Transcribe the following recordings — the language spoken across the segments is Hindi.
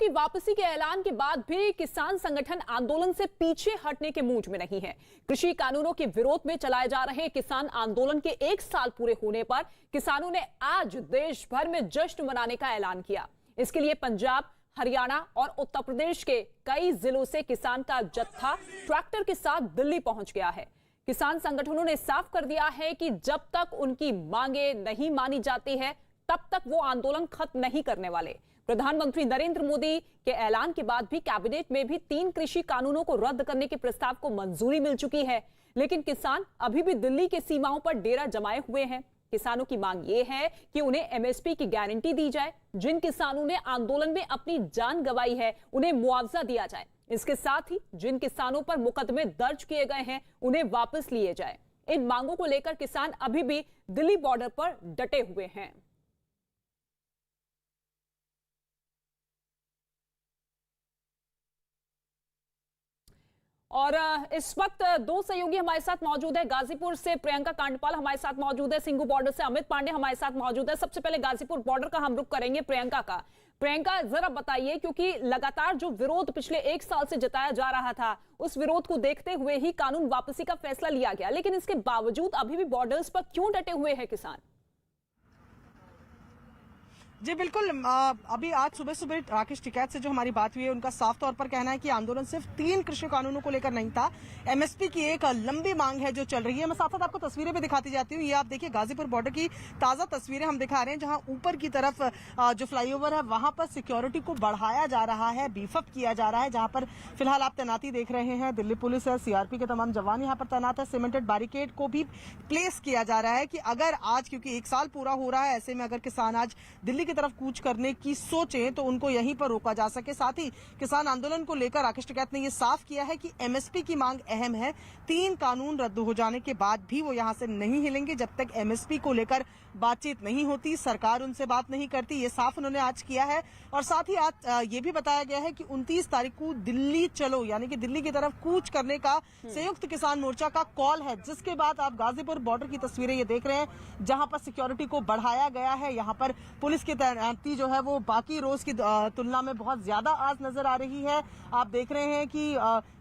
की वापसी के ऐलान के बाद भी किसान संगठन आंदोलन से पीछे हटने के मूड में नहीं है। कृषि कानूनों के विरोध में चलाए जा रहे किसान आंदोलन के 1 साल पूरे होने पर किसानों ने आज देश भर में जश्न मनाने का ऐलान किया। इसके लिए पंजाब, हरियाणा और उत्तर प्रदेश के कई जिलों से किसान का जत्था ट्रैक्टर के साथ दिल्ली पहुंच गया है। किसान संगठनों ने साफ कर दिया है कि जब तक उनकी मांगे नहीं मानी जाती है तब तक वो आंदोलन खत्म नहीं करने वाले। प्रधानमंत्री नरेंद्र मोदी के ऐलान के बाद भी कैबिनेट में भी 3 कृषि कानूनों को रद्द करने के प्रस्ताव को मंजूरी मिल चुकी है, लेकिन किसान अभी भी दिल्ली की सीमाओं पर डेरा जमाए हुए हैं। किसानों की मांग ये है कि उन्हें एमएसपी की गारंटी दी जाए। जिन किसानों ने आंदोलन में अपनी जान गंवाई है उन्हें मुआवजा दिया जाए। इसके साथ ही जिन किसानों पर मुकदमे दर्ज किए गए हैं उन्हें वापस लिए जाए। इन मांगों को लेकर किसान अभी भी दिल्ली बॉर्डर पर डटे हुए हैं। और इस वक्त 2 सहयोगी हमारे साथ मौजूद है। गाजीपुर से प्रियंका कांडपाल हमारे साथ मौजूद है, सिंघू बॉर्डर से अमित पांडे हमारे साथ मौजूद है। सबसे पहले गाजीपुर बॉर्डर का हम रुख करेंगे प्रियंका का। प्रियंका, जरा बताइए, क्योंकि लगातार जो विरोध पिछले 1 साल से जताया जा रहा था, उस विरोध को देखते हुए ही कानून वापसी का फैसला लिया गया, लेकिन इसके बावजूद अभी भी बॉर्डर्स पर क्यों डटे हुए हैं किसान? जी बिल्कुल, अभी आज सुबह सुबह राकेश टिकैत से जो हमारी बात हुई है उनका साफ तौर पर कहना है कि आंदोलन सिर्फ 3 कृषि कानूनों को लेकर नहीं था, एमएसपी की एक लंबी मांग है जो चल रही है। मैं साथ साथ आपको तस्वीरें भी दिखाती जाती हूँ। ये आप देखिए गाजीपुर बॉर्डर की ताजा तस्वीरें हम दिखा रहे हैं, जहां ऊपर की तरफ जो फ्लाईओवर है वहां पर सिक्योरिटी को बढ़ाया जा रहा है, बीफअप किया जा रहा है। जहां पर फिलहाल आप तैनाती देख रहे हैं, दिल्ली पुलिस है, सीआरपी के तमाम जवान यहाँ पर तैनात है। सीमेंटेड बैरिकेड को भी प्लेस किया जा रहा है कि अगर आज, क्योंकि 1 साल पूरा हो रहा है, ऐसे में अगर किसान आज दिल्ली की तरफ कूच करने की सोचें तो उनको यहीं पर रोका जा सके। साथ ही किसान आंदोलन को लेकर राकेश टिकैत ने यह साफ किया है कि एमएसपी की मांग अहम है। 3 कानून रद्द हो जाने के बाद भी वो यहां से नहीं हिलेंगे जब तक एमएसपी को लेकर बातचीत नहीं होती, सरकार उनसे बात नहीं करती। ये साफ उन्होंने आज किया है। और साथ ही आज ये भी बताया गया है कि 29 तारीख को दिल्ली चलो, यानी कि दिल्ली की तरफ कूच करने का संयुक्त किसान मोर्चा का कॉल है, जिसके बाद आप गाजीपुर बॉर्डर की तस्वीरें ये देख रहे हैं, जहां पर सिक्योरिटी को बढ़ाया गया है। यहाँ पर पुलिस की तैनाती जो है वो बाकी रोज की तुलना में बहुत ज्यादा आज नजर आ रही है। आप देख रहे हैं कि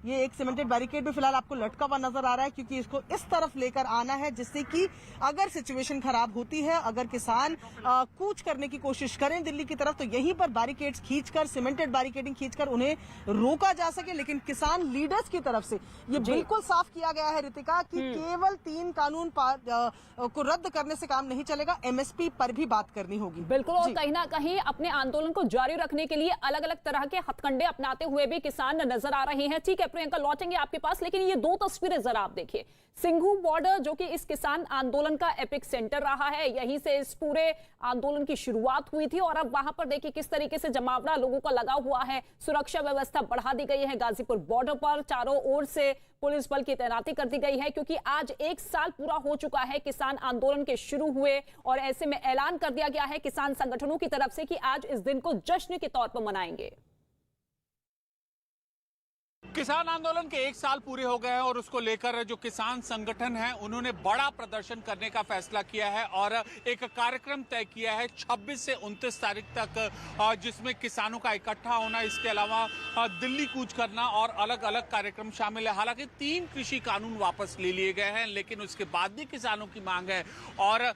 ये एक सीमेंटेड बैरिकेड भी फिलहाल आपको लटका हुआ नजर आ रहा है, क्योंकि इसको इस तरफ लेकर आना है, जिससे कि अगर सिचुएशन खराब होती है, अगर किसान कूच करने की कोशिश करें दिल्ली की तरफ, तो यहीं पर बैरिकेड्स खींचकर, सीमेंटेड बैरिकेडिंग खींचकर उन्हें रोका जा सके। लेकिन किसान लीडर्स की तरफ से ये बिल्कुल साफ किया गया है रितिका कि केवल 3 कानून को रद्द करने से काम नहीं चलेगा, एमएसपी पर भी बात करनी होगी। बिल्कुल, और कहीं ना कहीं अपने आंदोलन को जारी रखने के लिए अलग अलग तरह के हथकंडे अपनाते हुए भी किसान नजर आ रहे हैं। ठीक है प्रियंका, लौटेंगे आपके पास, लेकिन ये 2 तस्वीरें जरा आप देखिए। सिंघू बॉर्डर जो कि इस किसान आंदोलन का एपिक सेंटर रहा है, यहीं से इस पूरे आंदोलन की शुरुआत हुई थी, और अब वहां पर देखिए किस तरीके से जमावड़ा लोगों का लगा हुआ है। सुरक्षा व्यवस्था बढ़ा दी गई है। गाजीपुर बॉर्डर पर चारों ओर से पुलिस बल की तैनाती कर दी गई है, क्योंकि आज 1 साल पूरा हो चुका है किसान आंदोलन के शुरू हुए, और ऐसे में ऐलान कर दिया गया है किसान संगठनों की तरफ से कि आज इस दिन को जश्न के तौर पर मनाएंगे। किसान आंदोलन के 1 साल पूरे हो गए हैं और उसको लेकर जो किसान संगठन है उन्होंने बड़ा प्रदर्शन करने का फैसला किया है और एक कार्यक्रम तय किया है 26 से 29 तारीख तक, जिसमें किसानों का इकट्ठा होना, इसके अलावा दिल्ली कूच करना और अलग अलग कार्यक्रम शामिल है। हालांकि 3 कृषि कानून वापस ले लिए गए हैं, लेकिन उसके बाद भी किसानों की मांग है। और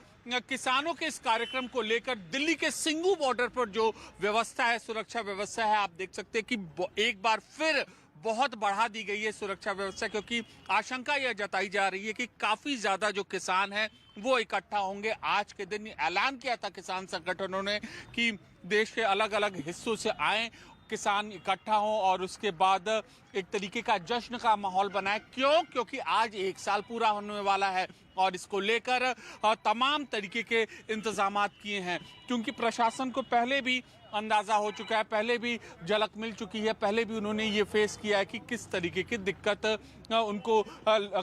किसानों के इस कार्यक्रम को लेकर दिल्ली के सिंघू बॉर्डर पर जो व्यवस्था है, सुरक्षा व्यवस्था है, आप देख सकते हैं कि एक बार फिर बहुत बढ़ा दी गई है सुरक्षा व्यवस्था, क्योंकि आशंका यह जताई जा रही है कि काफी ज्यादा जो किसान हैं वो इकट्ठा होंगे। आज के दिन ऐलान किया था किसान संगठनों ने कि देश के अलग अलग हिस्सों से आए किसान इकट्ठा हों और उसके बाद एक तरीके का जश्न का माहौल बनाए। क्योंकि आज 1 साल पूरा होने वाला है और इसको लेकर तमाम तरीके के इंतजामात किए हैं, क्योंकि प्रशासन को पहले भी अंदाजा हो चुका है, पहले भी झलक मिल चुकी है, पहले भी उन्होंने ये फेस किया है कि किस तरीके की दिक्कत उनको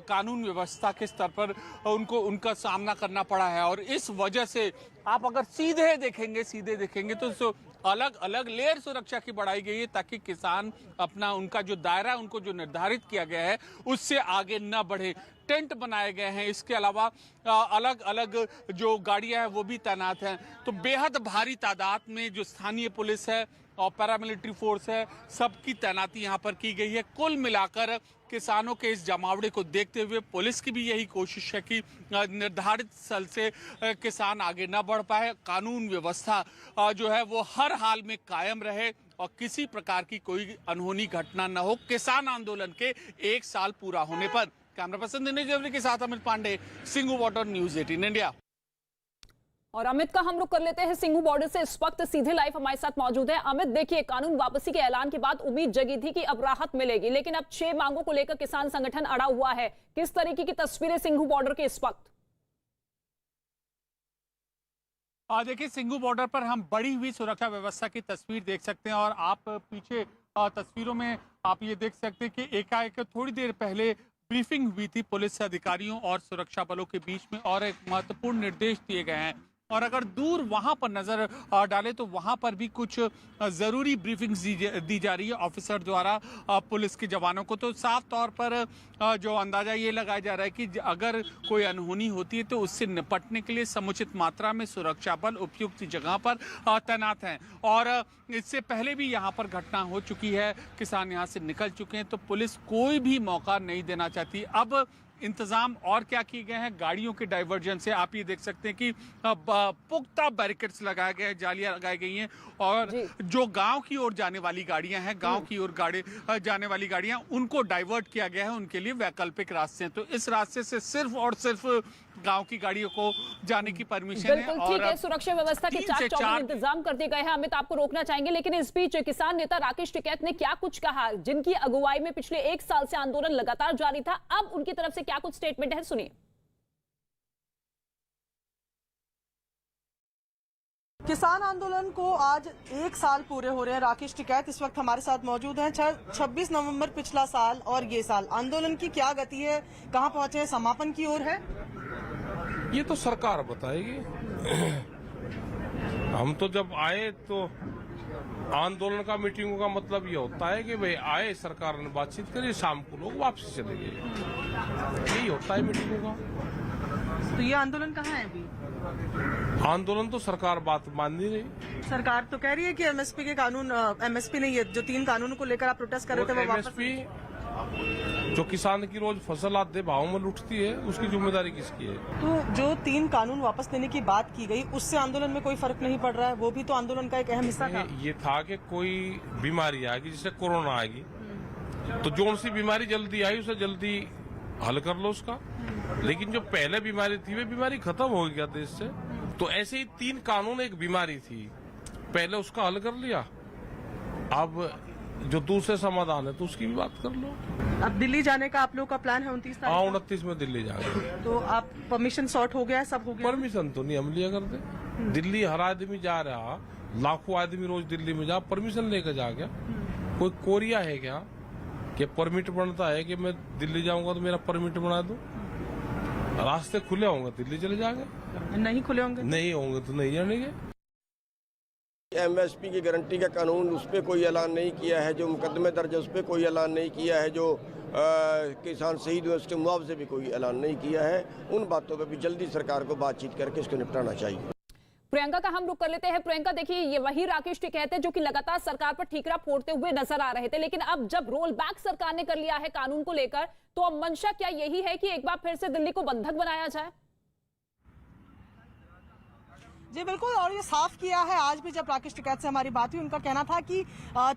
कानून व्यवस्था के स्तर पर उनका सामना करना पड़ा है। और इस वजह से आप अगर सीधे देखेंगे तो अलग अलग लेयर सुरक्षा की बढ़ाई गई है, ताकि किसान अपना उनका जो दायरा है, उनको जो निर्धारित किया गया है उससे आगे न बढ़े। टेंट बनाए गए हैं, इसके अलावा अलग अलग जो गाड़ियां हैं वो भी तैनात हैं। तो बेहद भारी तादाद में जो स्थानीय पुलिस है और पैरामिलिट्री फोर्स है, सबकी तैनाती यहाँ पर की गई है। कुल मिलाकर किसानों के इस जमावड़े को देखते हुए पुलिस की भी यही कोशिश है कि निर्धारित स्थल से किसान आगे न बढ़ पाए, कानून व्यवस्था जो है वो हर हाल में कायम रहे और किसी प्रकार की कोई अनहोनी घटना न हो किसान आंदोलन के 1 साल पूरा होने पर। कैमरा पर्सन दिनेश देवरी के साथ Amit Pande, Singhu border, news 18 India. और अमित का हम रुख कर लेते हैं सिंघू बॉर्डर से। इस वक्त सीधे लाइव हमारे साथ मौजूद है अमित। देखिए, कानून वापसी के ऐलान के बाद उम्मीद जगी थी कि अब राहत मिलेगी, लेकिन अब 6 मांगों को लेकर किसान संगठन अड़ा हुआ है। किस तरीके की तस्वीरें सिंघू बॉर्डर के इस वक्त? देखिए, सिंघू बॉर्डर पर हम बढ़ी हुई सुरक्षा व्यवस्था की तस्वीर देख सकते हैं और आप पीछे तस्वीरों में आप ये देख सकते हैं कि एकाएक थोड़ी देर पहले ब्रीफिंग हुई थी पुलिस अधिकारियों और सुरक्षा बलों के बीच में और एक महत्वपूर्ण निर्देश दिए गए हैं। और अगर दूर वहां पर नजर डालें तो वहां पर भी कुछ जरूरी ब्रीफिंग्स दी जा रही है ऑफिसर द्वारा पुलिस के जवानों को। तो साफ तौर पर जो अंदाजा ये लगाया जा रहा है कि अगर कोई अनहोनी होती है तो उससे निपटने के लिए समुचित मात्रा में सुरक्षा बल उपयुक्त जगह पर तैनात हैं। और इससे पहले भी यहाँ पर घटना हो चुकी है, किसान यहाँ से निकल चुके हैं, तो पुलिस कोई भी मौका नहीं देना चाहती। अब इंतजाम और क्या किए गए हैं, गाड़ियों के डाइवर्जन से आप ये देख सकते हैं कि पुख्ता बैरिकेड्स लगाए गए हैं, जालियां लगाई गई हैं और जो गांव की ओर जाने वाली गाड़ियां हैं, गांव की ओर जाने वाली गाड़ियां, उनको डाइवर्ट किया गया है, उनके लिए वैकल्पिक रास्ते हैं। तो इस रास्ते से सिर्फ और सिर्फ गांव की गाड़ियों को जाने की परमिशन है। बिल्कुल ठीक है, सुरक्षा व्यवस्था के चाक-चौबंद इंतजाम कर दिए गए हैं। अमित, आपको रोकना चाहेंगे, लेकिन इस बीच किसान नेता राकेश टिकैत ने क्या कुछ कहा, जिनकी अगुवाई में पिछले 1 साल से आंदोलन लगातार जारी था, अब उनकी तरफ से क्या कुछ स्टेटमेंट है, सुनिए। किसान आंदोलन को आज 1 साल पूरे हो रहे हैं। राकेश टिकैत इस वक्त हमारे साथ मौजूद हैं। 26 नवंबर पिछला साल और ये साल आंदोलन की क्या गति है, कहां पहुंचे हैं, समापन की ओर है? ये तो सरकार बताएगी। हम तो जब आए तो आंदोलन का, मीटिंगों का मतलब ये होता है कि भाई आए, सरकार ने बातचीत करी, शाम को लोग वापसी चले गए, यही होता है मीटिंगों का। तो ये आंदोलन कहाँ है अभी? आंदोलन तो सरकार बात मान नहीं रही। सरकार तो कह रही है कि एमएसपी के कानून, एमएसपी नहीं है, जो 3 कानूनों को लेकर आप प्रोटेस्ट कर रहे थे वो वापस। एमएसपी जो किसान की रोज फसल आधे भाव में लुटती है, उसकी जिम्मेदारी किसकी है? तो जो 3 कानून वापस लेने की बात की गई, उससे आंदोलन में कोई फर्क नहीं पड़ रहा है? वो भी तो आंदोलन का एक अहम हिस्सा था। ये था कि कोई बीमारी आएगी, जैसे कोरोना आएगी, तो जो सी बीमारी जल्दी आई उसे जल्दी हल कर लो उसका। लेकिन जो पहले बीमारी थी, वे बीमारी खत्म हो गया देश से। तो ऐसे ही 3 कानून एक बीमारी थी, पहले उसका हल कर लिया, अब जो दूसरे समाधान है तो उसकी भी बात कर लो। अब दिल्ली जाने का आप लोग का प्लान है 29 तारीख? हाँ, 29 में दिल्ली जाएंगे। तो आप परमिशन सॉर्ट हो गया है, सब हो गया? परमिशन तो नहीं हम लिया करते। दिल्ली हर आदमी जा रहा, लाखों आदमी रोज दिल्ली में जा, परमिशन लेकर जा गया। कोई कोरिया है क्या कि परमिट बनता है कि मैं दिल्ली जाऊंगा तो मेरा परमिट बना दो? रास्ते खुले होंगे दिल्ली चले जाएंगे, नहीं खुले होंगे नहीं होंगे तो नहीं जानेंगे। एमएसपी की गारंटी का कानून, उस पर कोई ऐलान नहीं किया है। जो मुकदमे दर्ज है उस पर कोई ऐलान नहीं किया है। जो किसान शहीद हुए उसके मुआवजे भी कोई ऐलान नहीं किया है। उन बातों पर भी जल्दी सरकार को बातचीत करके इसको निपटाना चाहिए। प्रियंका का हम रुख कर लेते हैं। प्रियंका, देखिए, ये वही राकेश टिकैत है जो कि लगातार सरकार पर ठीकरा फोड़ते हुए नजर आ रहे थे, लेकिन अब जब रोल बैक सरकार ने कर लिया है कानून को लेकर, तो अब मंशा क्या यही है कि एक बार फिर से दिल्ली को बंधक बनाया जाए? जी बिल्कुल, और ये साफ किया है। आज भी जब राकेश टिकैत से हमारी बात हुई, उनका कहना था कि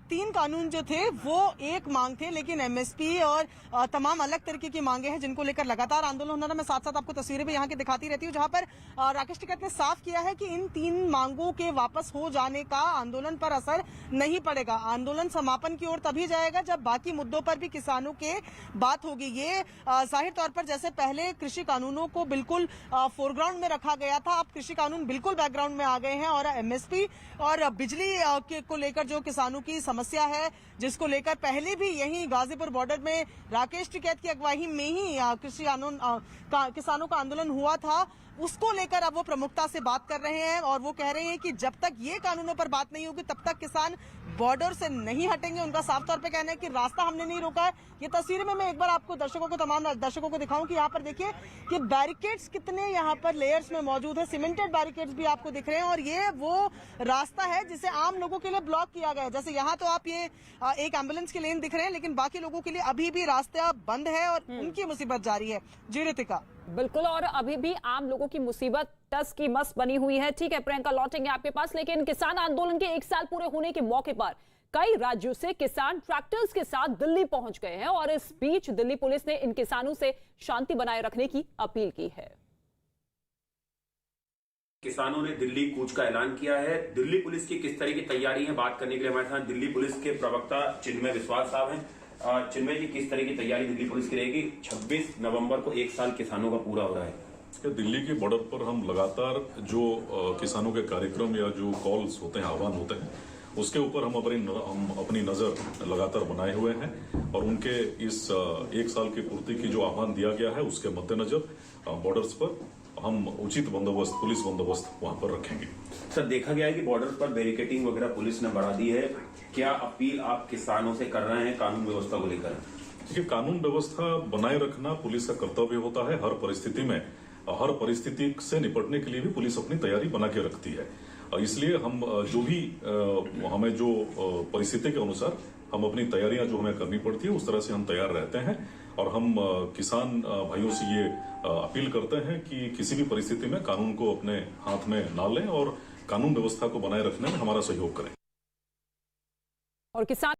3 कानून जो थे वो एक मांग थे, लेकिन एमएसपी और तमाम अलग तरीके की मांगे हैं जिनको लेकर लगातार आंदोलन होना। मैं साथ साथ आपको तस्वीरें भी यहाँ की दिखाती रहती हूँ, जहाँ पर राकेश टिकैत ने साफ किया है कि इन 3 मांगों के वापस हो जाने का आंदोलन पर असर नहीं पड़ेगा। आंदोलन समापन की ओर तभी जाएगा जब बाकी मुद्दों पर भी किसानों के बात होगी। ये जाहिर तौर पर जैसे पहले कृषि कानूनों को बिल्कुल फोरग्राउंड में रखा गया था, अब कृषि कानून बिल्कुल बैकग्राउंड में आ गए हैं और एमएसपी और बिजली को लेकर जो किसानों की समस्या है, जिसको लेकर पहले भी यही गाजीपुर बॉर्डर में राकेश टिकैत की अगुवाई में ही कृषि किसानों का आंदोलन हुआ था, उसको लेकर अब वो प्रमुखता से बात कर रहे हैं और वो कह रहे हैं कि जब तक ये कानूनों पर बात नहीं होगी तब तक किसान बॉर्डर से नहीं हटेंगे। उनका साफ तौर पे कहना है कि रास्ता हमने नहीं रोका है। ये तस्वीरें में मैं एक बार आपको तमाम दर्शकों को दिखाऊं कि यहाँ पर देखिए कि बैरिकेड्स कितने यहाँ पर लेयर्स में मौजूद है। सीमेंटेड बैरिकेड्स भी आप आपको दिख रहे हैं और ये वो रास्ता है जिसे आम लोगों के लिए ब्लॉक किया गया है। जैसे यहाँ तो आप ये एक एम्बुलेंस की लेन दिख रहे हैं, लेकिन बाकी लोगों के लिए अभी भी रास्ता बंद है और उनकी मुसीबत जारी है। जी रितिका। बिल्कुल, और अभी भी आम लोगों की मुसीबत टस की मस बनी हुई है। ठीक है प्रियंका, लौटेंगे आपके पास, लेकिन किसान आंदोलन के 1 साल पूरे होने के मौके पर कई राज्यों से किसान ट्रैक्टर्स के साथ दिल्ली पहुंच गए हैं और इस बीच दिल्ली पुलिस ने इन किसानों से शांति बनाए रखने की अपील की है। किसानों ने दिल्ली कूच का ऐलान किया है। दिल्ली पुलिस की किस तरह की तैयारी है, बात करने के लिए हमारे साथ दिल्ली पुलिस के प्रवक्ता चिन्मय विश्वास साहब हैं। चिन्मय जी, किस तरह की तैयारी दिल्ली पुलिस की रहेगी? 26 नवंबर को 1 साल किसानों का पूरा हो रहा है। दिल्ली के बॉर्डर पर हम लगातार जो किसानों के कार्यक्रम या जो कॉल्स होते हैं, आह्वान होते हैं, उसके ऊपर हम अपनी नजर लगातार बनाए हुए हैं और उनके इस 1 साल की पूर्ति की जो आह्वान दिया गया है उसके मद्देनजर बॉर्डर्स पर हम उचित बंदोबस्त, पुलिस बंदोबस्त वहां पर रखेंगे। सर, देखा गया है कि बॉर्डर पर बैरिकेडिंग वगैरह पुलिस ने बढ़ा दी है। क्या अपील आप किसानों से कर रहे हैं कानून व्यवस्था को लेकर? देखिए, कानून व्यवस्था बनाए रखना पुलिस का कर्तव्य होता है। हर परिस्थिति में, हर परिस्थिति से निपटने के लिए भी पुलिस अपनी तैयारी बना के रखती है। इसलिए हम जो भी हमें जो परिस्थिति के अनुसार हम अपनी तैयारियां जो हमें करनी पड़ती है उस तरह से हम तैयार रहते हैं और हम किसान भाइयों से ये अपील करते हैं कि किसी भी परिस्थिति में कानून को अपने हाथ में ना लें और कानून व्यवस्था को बनाए रखने में हमारा सहयोग करें। और किसान